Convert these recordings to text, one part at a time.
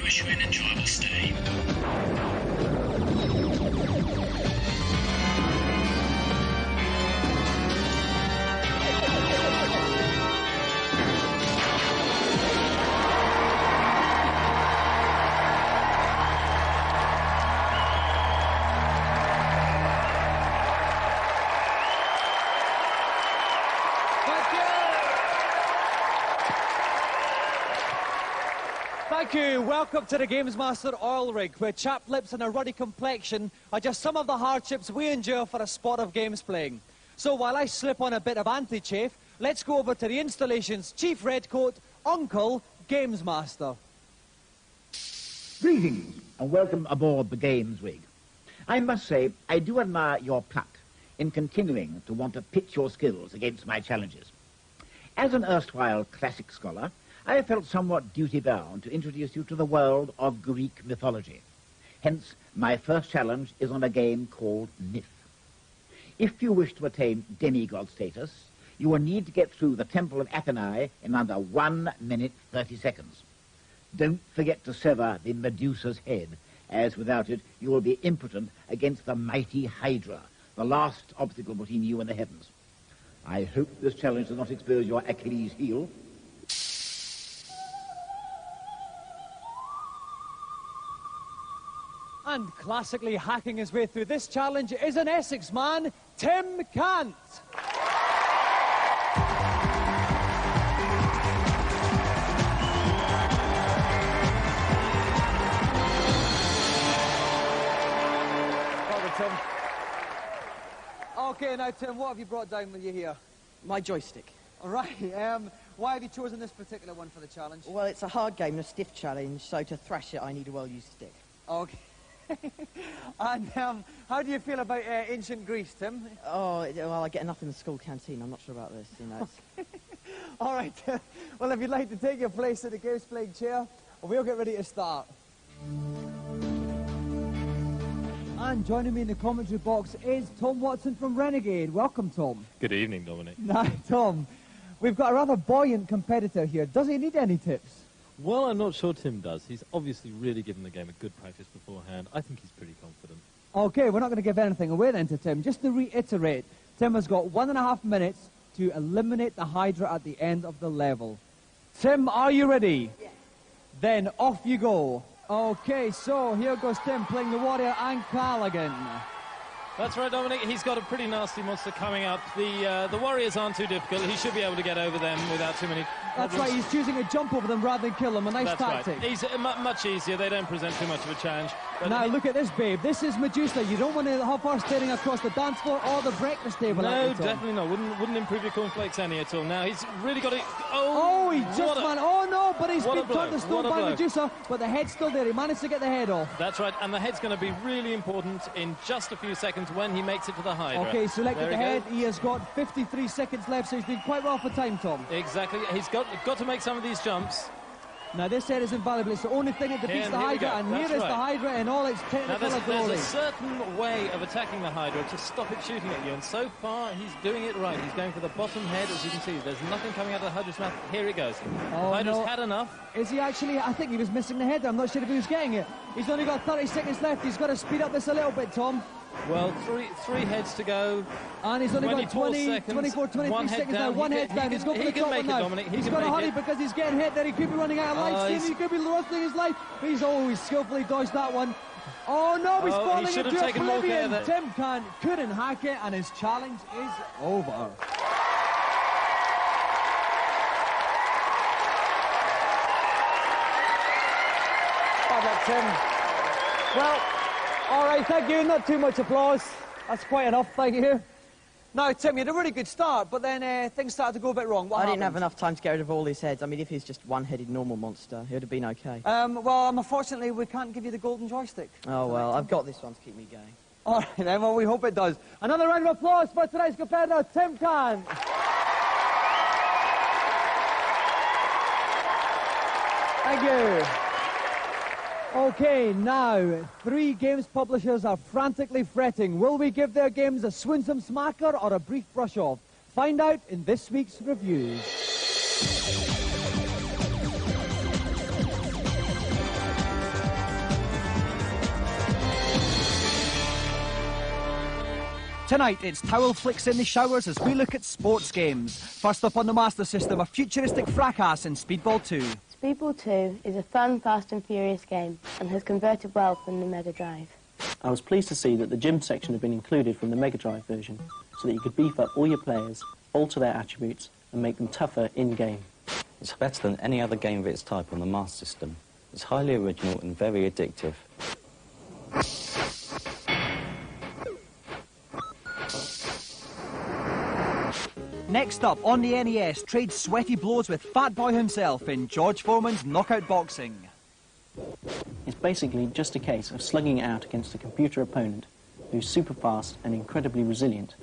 wish you an enjoyable stay. Thank you. Welcome to the Games Master Oil Rig, where chapped lips and a ruddy complexion are just some of the hardships we endure for a sport of games playing. So while I slip on a bit of anti-chafe, let's go over to the installation's chief redcoat, Uncle Games Master. Greetings and welcome aboard the Games Rig. I must say, I do admire your pluck in continuing to want to pitch your skills against my challenges. As an erstwhile classic scholar, I felt somewhat duty-bound to introduce you to the world of Greek mythology. Hence, my first challenge is on a game called Myth. If you wish to attain demigod status, you will need to get through the Temple of Athenae in under 1 minute 30 seconds. Don't forget to sever the Medusa's head, as without it you will be impotent against the mighty Hydra, the last obstacle between you and the heavens. I hope this challenge does not expose your Achilles heel. And classically hacking his way through this challenge is an Essex man, Tim Cant. Welcome, Tim. Okay, now, Tim, what have you brought down with you here? My joystick. All right. Why have you chosen this particular one for the challenge? Well, it's a hard game and a stiff challenge, so to thrash it, I need a well-used stick. Okay. And how do you feel about ancient Greece, Tim? Oh, well, I get enough in the school canteen. I'm not sure about this, you know. All right. Well, if you'd like to take your place at the games playing chair, we'll get ready to start. And joining me in the commentary box is Tom Watson from Renegade. Welcome, Tom. Good evening, Dominic. Now, Tom, we've got a rather buoyant competitor here. Does he need any tips? Well, I'm not sure Tim does. He's obviously really given the game a good practice beforehand. I think he's pretty confident. Okay, we're not going to give anything away then to Tim. Just to reiterate, Tim has got 1.5 minutes to eliminate the Hydra at the end of the level. Tim, are you ready? Yes. Then off you go. Okay, so here goes Tim playing the Warrior and Callaghan. That's right, Dominic. He's got a pretty nasty monster coming up. The Warriors aren't too difficult. He should be able to get over them without too many problems. That's right, he's choosing to jump over them rather than kill them. A nice tactic. Right. He's much easier. They don't present too much of a challenge. But now, look at this, babe. This is Medusa. You don't want to have her staring across the dance floor or the breakfast table. No, definitely not. Wouldn't improve your cornflakes any at all. Now, he's really got it. Oh, he just went. Oh, no, but he's been turned to stone by blow. Medusa, but the head's still there. He managed to get the head off. That's right, and the head's going to be really important in just a few seconds when he makes it to the Hydra. Okay, selected there the head. He has got 53 seconds left, so he's doing quite well for time, Tom. Exactly. He's got to make some of these jumps. Now, this head is invaluable. It's the only thing that defeats the Hydra, and here is the Hydra in all its technical glory. There's a certain way of attacking the Hydra to stop it shooting at you, and so far he's doing it right. He's going for the bottom head, as you can see. There's nothing coming out of the Hydra's mouth. Here it goes. Oh, Hydra's no. had enough. Is he actually? I think he was missing the head. I'm not sure if he was getting it. He's only got 30 seconds left. He's got to speed up this a little bit, Tom. Well, three heads to go. And he's only got 20, seconds. 24, 23 seconds now. One head down. He's going for the top one now. He's got to hurry because he's getting hit there. He could be running out of life. He could be losing his life. He's always skillfully dodged that one. Oh no, he's falling into oblivion. Tim Cant couldn't hack it, and his challenge is over. How about Tim? Well, all right, thank you. Not too much applause. That's quite enough, thank you. Now, Tim, you had a really good start, but then things started to go a bit wrong. What happened? Didn't have enough time to get rid of all his heads. I mean, if he's just one-headed normal monster, he would have been okay. Well, unfortunately, we can't give you the golden joystick. Oh, well, I've got this one to keep me going. All right, then, well, we hope it does. Another round of applause for tonight's competitor, Tim Cant. Thank you. Okay, now, 3 games publishers are frantically fretting. Will we give their games a swoonsome smacker or a brief brush-off? Find out in this week's reviews. Tonight, it's towel flicks in the showers as we look at sports games. First up on the Master System, a futuristic fracas in Speedball 2. Speedball 2 is a fun, fast and furious game and has converted well from the Mega Drive. I was pleased to see that the gym section had been included from the Mega Drive version, so that you could beef up all your players, alter their attributes, and make them tougher in-game. It's better than any other game of its type on the Master System. It's highly original and very addictive. Next up, on the NES, trade sweaty blows with Fat Boy himself in George Foreman's Knockout Boxing. It's basically just a case of slugging it out against a computer opponent who's super fast and incredibly resilient.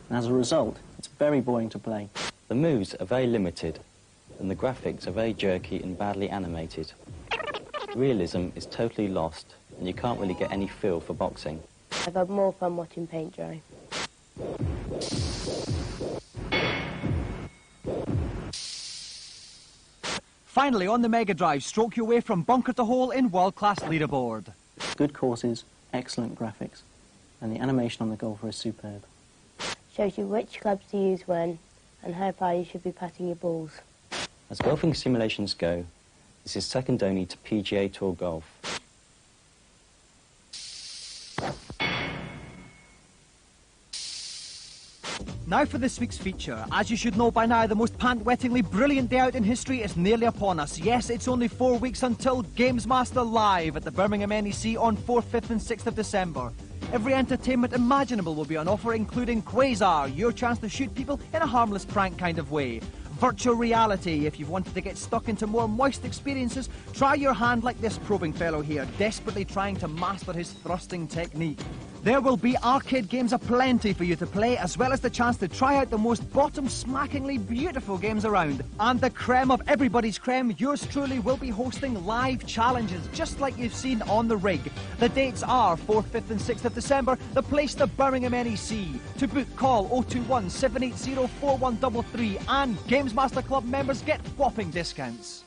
And as a result, it's very boring to play. The moves are very limited, and the graphics are very jerky and badly animated. Realism is totally lost, and you can't really get any feel for boxing. I've had more fun watching paint dry. Finally, on the Mega Drive, stroke your way from bunker to hole in world-class leaderboard. Good courses, excellent graphics, and the animation on the golfer is superb. Shows you which clubs to use when and how far you should be patting your balls. As golfing simulations go, this is second only to PGA Tour golf. Now for this week's feature. As you should know by now, the most pant-wettingly brilliant day out in history is nearly upon us. Yes, it's only 4 weeks until Games Master Live at the Birmingham NEC on 4th, 5th and 6th of December. Every entertainment imaginable will be on offer, including Quasar, your chance to shoot people in a harmless prank kind of way. Virtual reality, if you've wanted to get stuck into more moist experiences, try your hand like this probing fellow here, desperately trying to master his thrusting technique. There will be arcade games aplenty for you to play, as well as the chance to try out the most bottom-smackingly beautiful games around. And the creme of everybody's creme, yours truly will be hosting live challenges, just like you've seen on the rig. The dates are 4th, 5th and 6th of December, the place the Birmingham NEC. To book, call 021 780 4133, and Games Master Club members get whopping discounts.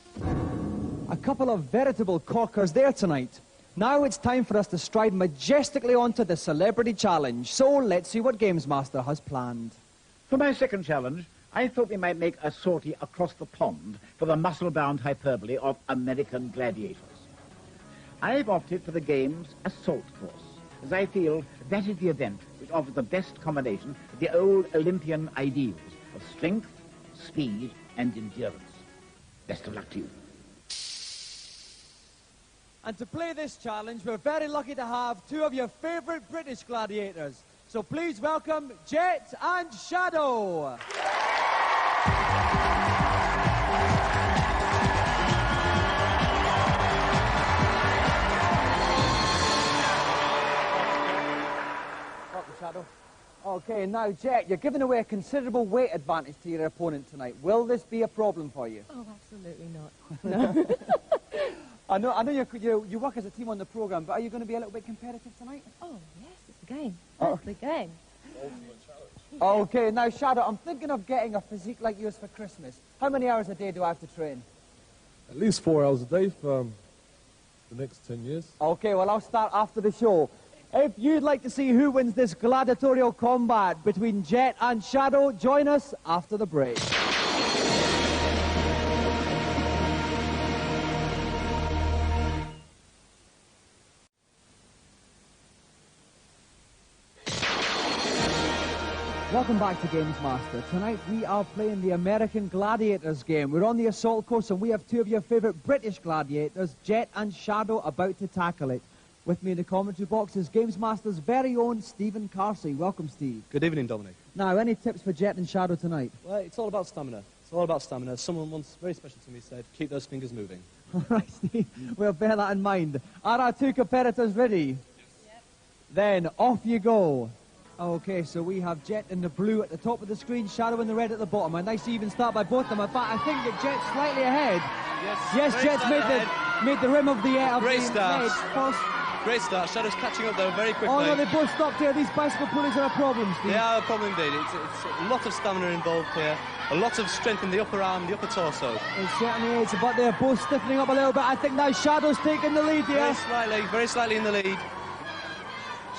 A couple of veritable corkers there tonight. Now it's time for us to stride majestically onto the Celebrity Challenge. So let's see what Games Master has planned. For my second challenge, I thought we might make a sortie across the pond for the muscle-bound hyperbole of American gladiators. I've opted for the game's assault course, as I feel that is the event which offers the best combination of the old Olympian ideals of strength, speed, and endurance. Best of luck to you. And to play this challenge, we're very lucky to have two of your favourite British gladiators. So please welcome Jet and Shadow. Welcome, Shadow. Okay, now, Jet, you're giving away a considerable weight advantage to your opponent tonight. Will this be a problem for you? Oh, absolutely not. No. I know you work as a team on the programme, but are you going to be a little bit competitive tonight? Oh, yes, it's a game. That's the game. Okay, now, Shadow, I'm thinking of getting a physique like yours for Christmas. How many hours a day do I have to train? At least 4 hours a day for the next 10 years. Okay, well, I'll start after the show. If you'd like to see who wins this gladiatorial combat between Jet and Shadow, join us after the break. Welcome back to Games Master. Tonight we are playing the American Gladiators game. We're on the assault course and we have two of your favourite British gladiators, Jet and Shadow, about to tackle it. With me in the commentary box is Games Master's very own Stephen Carsey. Welcome, Steve. Good evening, Dominic. Now, any tips for Jet and Shadow tonight? Well, it's all about stamina. It's all about stamina. Someone once, very special to me, said, keep those fingers moving. All right, Steve. We'll bear that in mind. Are our two competitors ready? Yep. Then, off you go. Okay, so we have Jet in the blue at the top of the screen, Shadow in the red at the bottom. A nice even start by both of them. In fact, I think that Jet's slightly ahead. Yes, Jet's made the rim of the Great start. First. Great start. Shadow's catching up, though, very quickly. Oh, no, they both stopped here. These bicycle pulleys are a problem, Steve. They are a problem indeed. It's a lot of stamina involved here. A lot of strength in the upper arm, the upper torso. It certainly is, but they're both stiffening up a little bit. I think now Shadow's taking the lead here. Very slightly in the lead.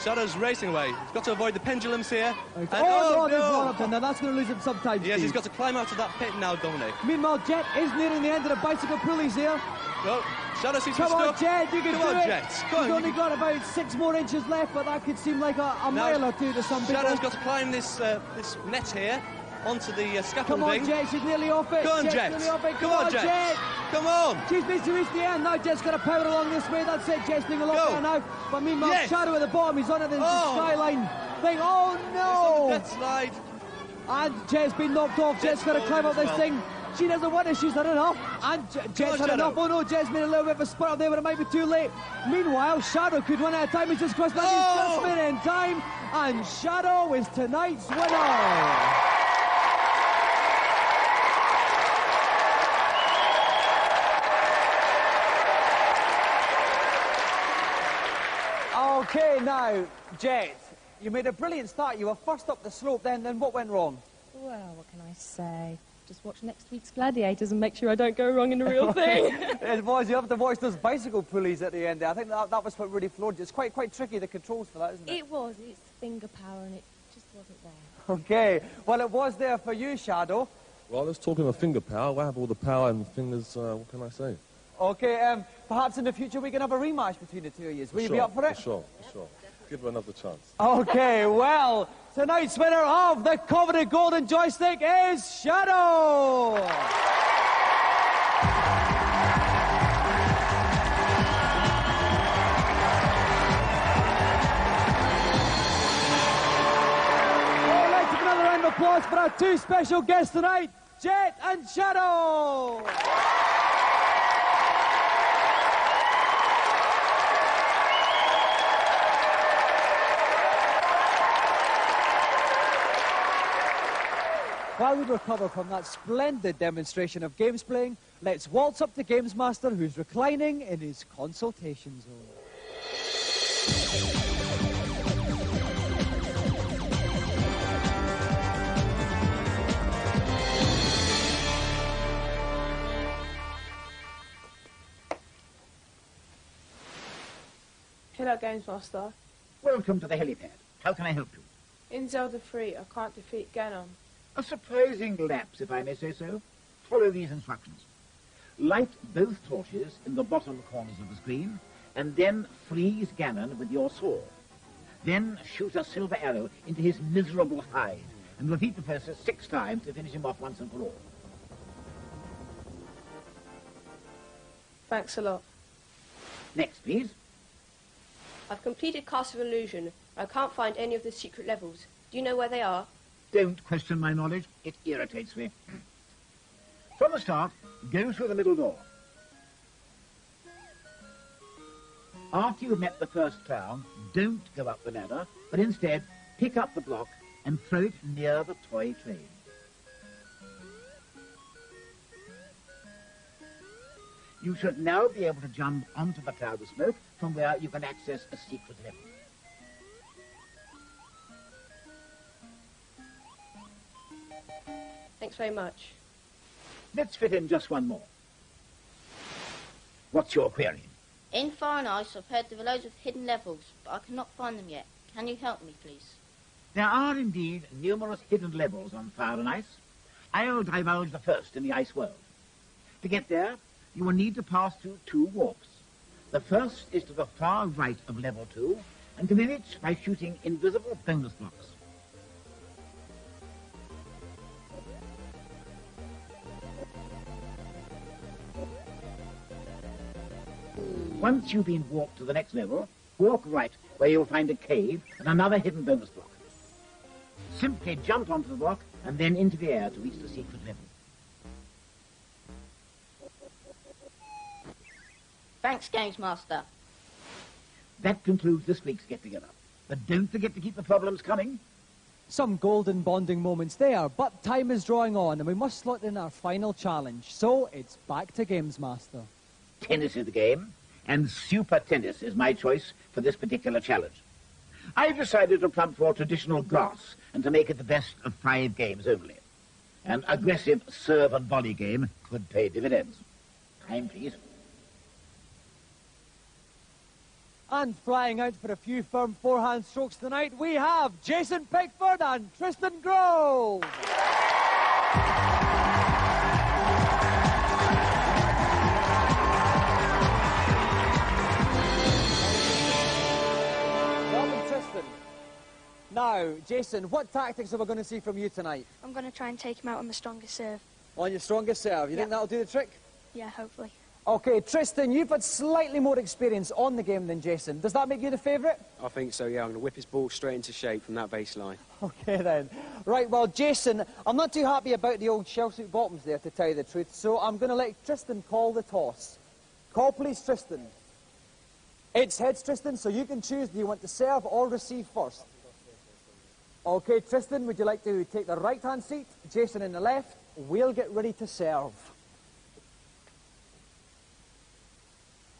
Shadow's racing away. He's got to avoid the pendulums here. And, no, there's one up there. Now that's going to lose him some time. Yes, Steve. he's got to climb out of that pit now, Dominic. Meanwhile, Jet is nearing the end of the bicycle pulleys here. Well, Shadow seems to be Come on, stuck. Jet, you can Come do on, it. Jet. Come He's on, only got about 6 more inches left, but that could seem like a mile or two to some people. Shadow's got to climb this this net here onto the scaffolding. Come on, Jet, she's nearly off it. Go on, Jet's Jet. nearly off it. Come on, Jet. Come on. She's basically reached the end. Now Jet's got to power along this way. That's it. Jet's being a lot better now. But meanwhile, Yes. Shadow at the bottom. He's on the skyline thing. Oh, no. It's on the slide. And Jet's been knocked off. Jet's got to climb up this thing. She doesn't want it. She's had enough. And Jet's had enough. Oh, no. Jet's made a little bit of a spurt up there, but it might be too late. Meanwhile, Shadow could run out of time. He's just crossed back. He's just been in time. And Shadow is tonight's winner. Okay, now, Jet, you made a brilliant start. You were first up the slope, then what went wrong? Well, what can I say? Just watch next week's Gladiators and make sure I don't go wrong in the real thing. It was. You have to watch those bicycle pulleys at the end there. I think that was what really floored you. It's quite tricky, the controls for that, isn't it? It was. It's finger power and it just wasn't there. Okay. Well, it was there for you, Shadow. Well, let's talk about finger power. I have all the power and fingers, what can I say? Okay, perhaps in the future we can have a rematch between the two of you. Will you be up for it? For sure. Give her another chance. Okay, well, tonight's winner of the coveted golden joystick is Shadow! I'd like to give another round of applause for our two special guests tonight, Jet and Shadow! While we recover from that splendid demonstration of games playing, let's waltz up to Games Master, who's reclining in his consultation zone. Hello, Games Master. Welcome to the helipad. How can I help you? In Zelda 3, I can't defeat Ganon. A surprising lapse, if I may say so. Follow these instructions. Light both torches in the bottom corners of the screen, and then freeze Ganon with your sword. Then shoot a silver arrow into his miserable hide, and repeat the process 6 times to finish him off once and for all. Thanks a lot. Next, please. I've completed Castle of Illusion. I can't find any of the secret levels. Do you know where they are? Don't question my knowledge. It irritates me. From the start, go through the middle door. After you've met the first clown, don't go up the ladder, but instead pick up the block and throw it near the toy train. You should now be able to jump onto the cloud of smoke from where you can access a secret level. Thanks very much. Let's fit in just one more. What's your query? In Fire and Ice, I've heard there are loads of hidden levels, but I cannot find them yet. Can you help me, please? There are indeed numerous hidden levels on Fire and Ice. I'll divulge the first in the ice world. To get there, you will need to pass through 2 warps. The first is to the far right of level 2, and can be reached by shooting invisible bonus blocks. Once you've been warped to the next level, walk right, where you'll find a cave and another hidden bonus block. Simply jump onto the block and then into the air to reach the secret level. Thanks, Games Master. That concludes this week's get-together. But don't forget to keep the problems coming. Some golden bonding moments there, but time is drawing on and we must slot in our final challenge. So it's back to Games Master. Tennis is the game, and Super Tennis is my choice for this particular challenge. I've decided to plump for traditional grass and to make it the best of 5 games only. An aggressive serve and volley game could pay dividends. Time, please. And flying out for a few firm forehand strokes tonight, we have Jason Pickford and Tristan Grove. Welcome, Tristan. Now, Jason, what tactics are we going to see from you tonight? I'm going to try and take him out on the strongest serve. On your strongest serve. You think that'll do the trick? Yeah, hopefully. OK, Tristan, you've had slightly more experience on the game than Jason. Does that make you the favourite? I think so, yeah. I'm going to whip his ball straight into shape from that baseline. OK, then. Right, well, Jason, I'm not too happy about the old shell suit bottoms there, to tell you the truth, so I'm going to let Tristan call the toss. Call, please, Tristan. It's heads, Tristan, so you can choose. Do you want to serve or receive first? OK, Tristan, would you like to take the right-hand seat? Jason in the left. We'll get ready to serve.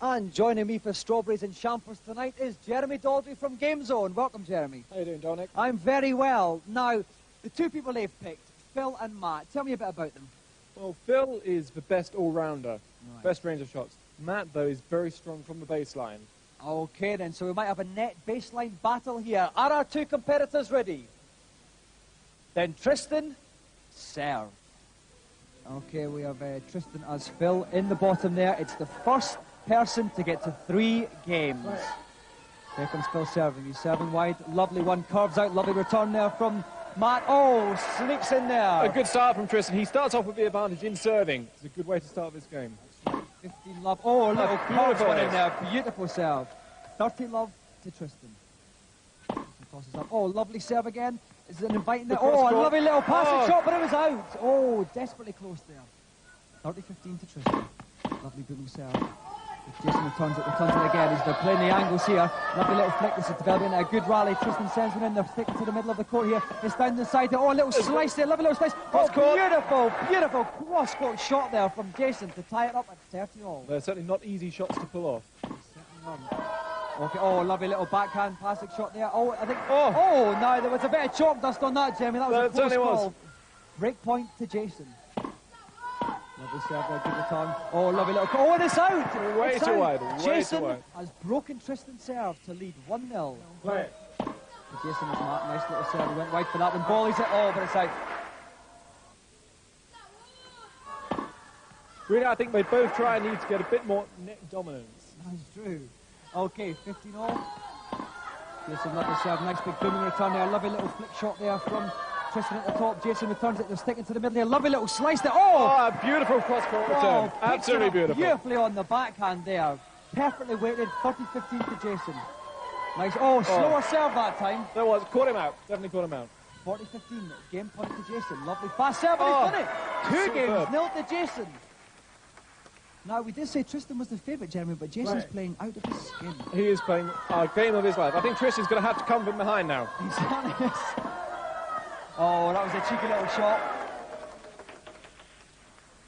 And joining me for Strawberries and Champers tonight is Jeremy Daldry from Game Zone. Welcome, Jeremy. How you doing, Dominic? I'm very well. Now, the two people they've picked, Phil and Matt, tell me a bit about them. Well, Phil is the best all-rounder, best range of shots. Matt, though, is very strong from the baseline. OK, then, so we might have a net baseline battle here. Are our two competitors ready? Then Tristan, serve. OK, we have Tristan as Phil in the bottom there. It's the first person to get to 3 games. Here comes Phil serving. He's serving wide. Lovely one. Curves out. Lovely return there from Matt. Oh, sneaks in there. A good start from Tristan. He starts off with the advantage in serving. It's a good way to start this game. 15 love. Oh, a little curves one in there. Beautiful serve. 30 love to Tristan. Tosses up. Oh, lovely serve again. Is it an inviting there? Oh, a lovely little passing shot, but it was out. Oh, desperately close there. 30-15 to Tristan. Lovely blue serve. Jason returns it again as they're playing the angles here. Lovely little flick. This is developing a good rally. Tristan sends one in. They're sticking to the middle of the court here. It's down the side there. Oh, a little slice there. Lovely little slice. Oh, beautiful, beautiful cross-court shot there from Jason to tie it up at 30 all. They're certainly not easy shots to pull off. Okay, oh, lovely little backhand passing shot there. Oh, I think... Oh, no, there was a bit of chalk dust on that, Jeremy. That was a close call. Break point to Jason. Lovely serve there, good return. Oh, lovely little... Oh, and it's out! Way too wide, Jason has broken Tristan's serve to lead 1-0. Right. Jason with that nice little serve. He went wide for that one. Volleys it. Oh, but it's out. Really, I think they both try and need to get a bit more net dominance. That's true. Okay, 15 all. Jason, lovely serve. Nice big booming return there. Lovely little flick shot there from Tristan at the top. Jason returns it. They're sticking to the middle there. Lovely little slice there. Oh! A beautiful cross-court return. Absolutely beautiful. Beautifully on the backhand there. Perfectly weighted. 30-15 to Jason. Nice. Oh, slower serve that time. There was. Caught him out. Definitely caught him out. 40-15. Game point to Jason. Lovely fast serve. And he's done it. 2 games, 0 to Jason. Now, we did say Tristan was the favourite, Jeremy, but Jason's playing out of his skin. He is playing a game of his life. I think Tristan's going to have to come from behind now. He's honest. Oh, that was a cheeky little shot.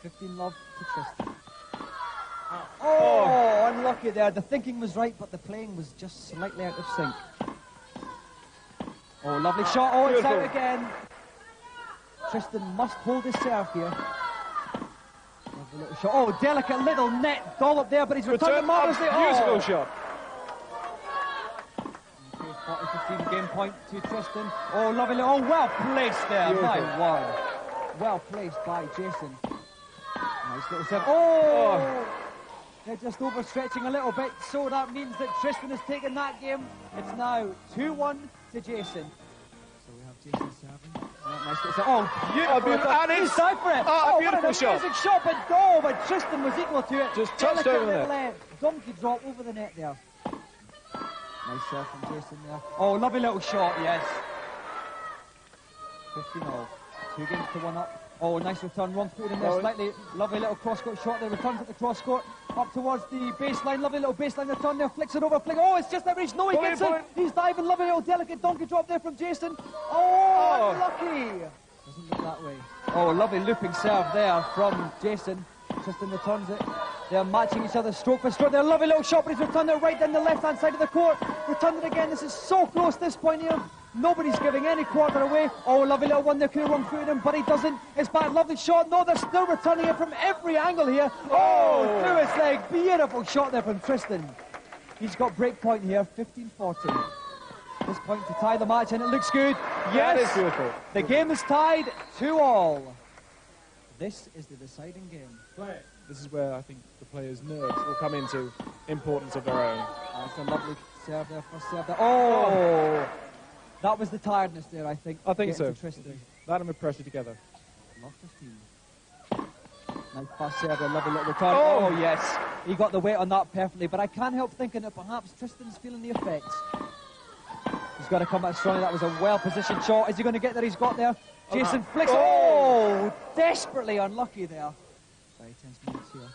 15 love to Tristan. Oh, unlucky there. The thinking was right, but the playing was just slightly out of sync. Oh, lovely shot. Oh, it's out again. Tristan must hold his serve here. Little shot. Oh, delicate little net dollop there, but he's returned marvellously. Beautiful shot. Okay, 40-15 game point to Tristan. Oh, lovely. Oh, well placed there. Beautiful. My word. Well placed by Jason. Nice little serve. Oh! They're just overstretching a little bit, so that means that Tristan has taken that game. It's now 2-1 to Jason. So we have Jason serving. Nice oh, beautiful. And he's out for it. Oh, beautiful shot. Amazing shot, but Tristan was equal to it. Just touched over the net. Donkey drop over the net there. Nice serve from Jason there. Oh, lovely little shot, yes. 15-all. 2 games to 1 up. Oh, nice return. Wrong foot in there slightly. Lovely little cross-court shot there. Returns at the cross-court. Up towards the baseline. Lovely little baseline return there. Flicks it over. Oh, it's just out reach. No, he gets it. He's diving. Lovely little delicate donkey drop there from Jason. Oh, unlucky. Doesn't look that way. Oh, lovely looping serve there from Jason. Tristan returns it. They're matching each other stroke for stroke. They're a lovely little shot, but he's returned it right down the left-hand side of the court. Returned it again. This is so close this point here. Nobody's giving any quarter away. Oh, lovely little one there. Could have wrong footed him, but he doesn't. It's back. Lovely shot. No, they're still returning it from every angle here. Oh, through his leg. Beautiful shot there from Tristan. He's got break point here, 15-14. This point to tie the match, and it looks good. Yes, that is beautiful. The game is tied 2-all. This is the deciding game. This is where I think the players' nerves will come into importance of their own. That's a lovely serve there, first serve there. Oh! That was the tiredness there, I think. I think so. Tristan. That and the pressure together. Lost 15. Nice pass serve there, lovely little return. Oh. Oh, yes. He got the weight on that perfectly, but I can't help thinking that perhaps Tristan's feeling the effects. He's got to come back strongly. That was a well-positioned shot. Is he going to get there? He's got there. Jason flicks. Oh! Desperately unlucky there. Very tense minutes here.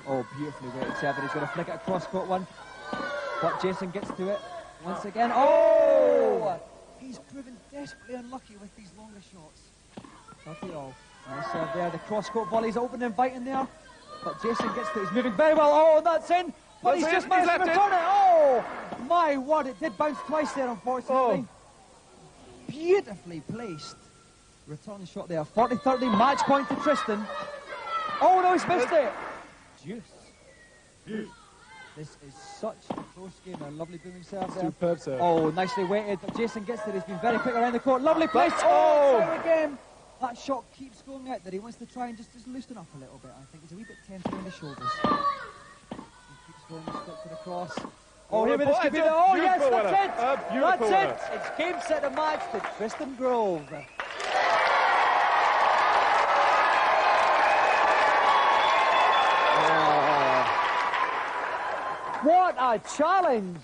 Oh, beautifully weighted serve, but he's going to flick it across court one. But Jason gets to it once again. Oh! He's proven desperately unlucky with these longer shots. 30-all. Nice serve there. The cross-court volley's open and inviting there. But Jason gets to it. He's moving very well. Oh, that's in. But he's just managed to return it. Oh, my word. It did bounce twice there, unfortunately. Beautifully placed. Return shot there. 40-30. Match point to Tristan. Oh, no, he's missed it. Juice. This is such a close game. A lovely booming serve there. Superb serve. Oh, nicely weighted. But Jason gets it. He's been very quick around the court. Lovely place. The game. That shot keeps going out there. He wants to try and just loosen up a little bit, I think. He's a wee bit tense around the shoulders. He keeps going, sticks to the cross. Oh, here with this could be the... Oh, yes, that's it. That's it. It's game, set, and match to Tristan Grove. What a challenge.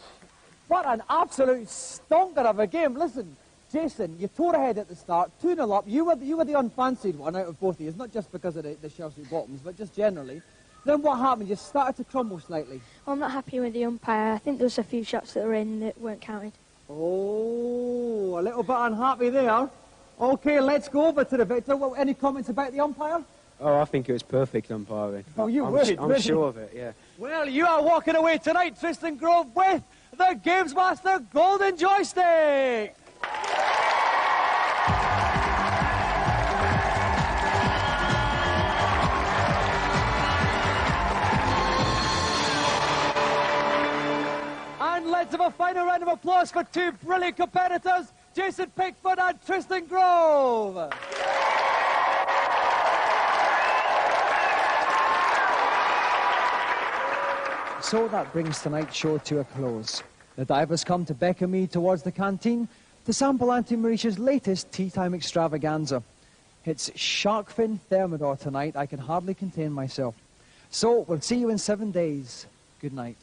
What an absolute stonker of a game. Listen, Jason, you tore ahead at the start, 2-0 up. You were the unfancied one out of both of you, not just because of the Chelsea bottoms, but just generally. Then what happened? You started to crumble slightly. Well, I'm not happy with the umpire. I think there was a few shots that were in that weren't counted. Oh, a little bit unhappy there. Okay, let's go over to the victor. Well, any comments about the umpire? Oh, I think it was perfect umpiring. Oh, you I'm would, I'm sure of it, yeah. Well, you are walking away tonight, Tristan Grove, with the Games Master Golden Joystick. And let's have a final round of applause for two brilliant competitors, Jason Pickford and Tristan Grove. So that brings tonight's show to a close. The divers come to beckon me towards the canteen to sample Auntie Marisha's latest tea time extravaganza. It's shark fin thermidor tonight. I can hardly contain myself. So we'll see you in 7 days. Good night.